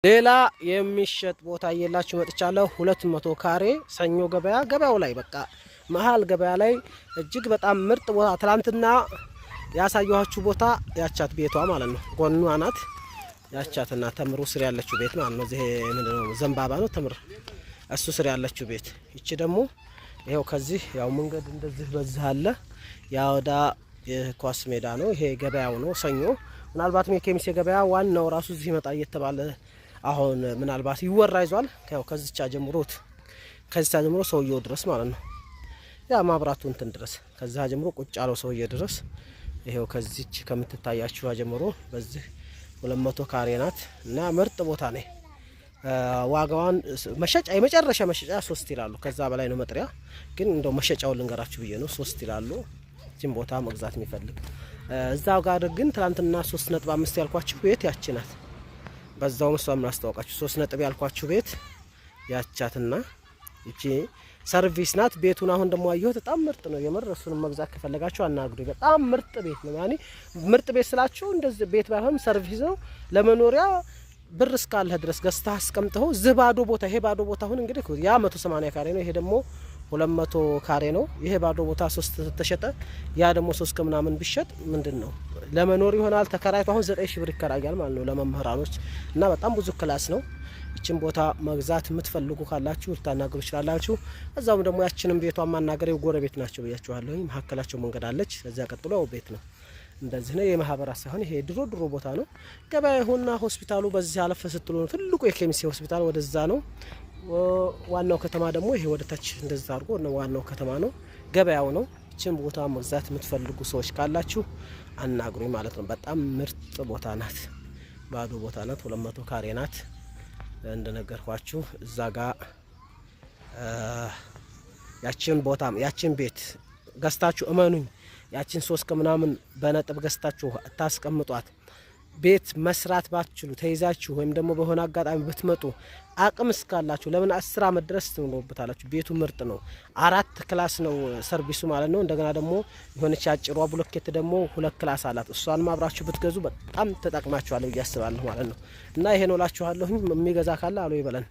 ሌላ የሚሸጥ ቦታ እየላችሁ መጥቻለሁ 200 ካሬ ሰኞ ገበያው ላይ በቃ መሃል ገበያ ላይ እጅግ በጣም ምርጥ ቦታ ትላንትና ያሳየኋችሁ ቦታ ያቻት ቤቷ ማለት ነው። ጎኗ ናት ያቻትና ተምሩ ስር ያለችው ቤት ማለት ነው። እዚህ ምንድነው ዘንባባ ነው ተምር እሱ ስር ያለችው ቤት። እቺ ደግሞ ይሄው ከዚህ ያው መንገድ እንደዚህ በዚህ አለ ያወዳ የኳስ ሜዳ ነው። ይሄ ገበያው ነው ሰኞ ምናልባት የኬሚሴ ገበያ ዋናው ራሱ እዚህ ይመጣ እየተባለ አሁን ምናልባት ይወራ ይዟል። ከዚቻ ጀምሮት ከዚቻ ጀምሮ ሰውየው ድረስ ማለት ነው ያ ማብራቱ እንትን ድረስ ከዛ ጀምሮ ቁጭ ያለው ሰውየው ድረስ ይሄው ከዚች ከምትታያችሁ ጀምሮ በዚህ 200 ካሬ ናት እና ምርጥ ቦታ ነው። ዋጋዋን መሸጫ የመጨረሻ መሸጫ 3 ይላሉ። ከዛ በላይ ነው መጥሪያ ግን እንደው መሸጫው ልንገራችሁ ብዬ ነው 3 ይላሉ። እቺን ቦታ መግዛት የሚፈልግ እዛው ጋር ግን ትላንትና 3.5 ያልኳችሁ ቤት ያቺ ናት። በዛው መስዋዕት አስተዋውቃችሁ 3 ነጥብ ያልኳችሁ ቤት ያቻትና እቺ ሰርቪስ ናት። ቤቱን አሁን ደሞ አየሁት በጣም ምርጥ ነው። የመረሱን መግዛት ከፈለጋችሁ አናግሩ። በጣም ምርጥ ቤት ነው። ያኒ ምርጥ ቤት ስላችሁ እንደዚህ ቤት ባይሆን ሰርቪስ ነው። ለመኖሪያ ብር እስካለህ ድረስ ገዝታ አስቀምጠው ዝባዶ ቦታ ይሄ ባዶ ቦታ አሁን እንግዲህ ያ 180 ካሬ ነው። ይሄ ደግሞ 200 ካሬ ነው። ይሄ ባዶ ቦታ 3 ተሸጠ። ያ ደግሞ 3 ከምናምን ቢሸጥ ምንድነው ለመኖር ይሆናል። ተከራይቶ አሁን 9000 ብር ይከራያል ማለት ነው ለመምህራኖች እና በጣም ብዙ ክላስ ነው። እቺን ቦታ መግዛት የምትፈልጉ ካላችሁ ልታናገሩ ይችላልላችሁ። እዛውም ደግሞ ያችንም ቤቷን ማናገር ጎረቤት ናቸው ብያችኋለሁ። መሀከላቸው መንገድ አለች። እዛ ቀጥሎ ቤት ነው። እንደዚህ ነው የማህበራት ሳይሆን ይሄ ድሮ ቦታ ነው። ገበያውና ሆስፒታሉ በዚህ አለፈ ስትሉ ነው ትልቁ የኬሚሴ ሆስፒታል ወደዛ ነው። ዋናው ከተማ ደግሞ ይሄ ወደ ታች እንደዛ አድርጎ ነው ዋናው ከተማ ነው። ገበያው ነው። እቺን ቦታ መግዛት የምትፈልጉ ሰዎች ካላችሁ አናግሩኝ ማለት ነው። በጣም ምርጥ ቦታ ናት። ባዶ ቦታ ናት። 200 ካሬ ናት። እንደነገርኳችሁ እዛ ጋር ያችን ቦታ ያችን ቤት ገዝታችሁ እመኑኝ ያችን 3 ከምናምን በነጥብ ገዝታችሁ ታስቀምጧት። ቤት መስራት ባትችሉ ተይዛችሁ ወይም ደግሞ በሆነ አጋጣሚ ብትመጡ አቅም እስካላችሁ ለምን 10 አመት ድረስ ትኖሩበታላችሁ። ቤቱ ምርጥ ነው። 4 ክላስ ነው ሰርቪሱ ማለት ነው። እንደገና ደግሞ የሆነች አጭሯ ብሎኬት ደግሞ 2 ክላስ አላት። እሷን ማብራችሁ ብትገዙ በጣም ተጠቅማችኋል ብዬ አስባለሁ ማለት ነው። እና ይሄ ነው እላችኋለሁ። የሚገዛ ካለ አሎ ይበለን።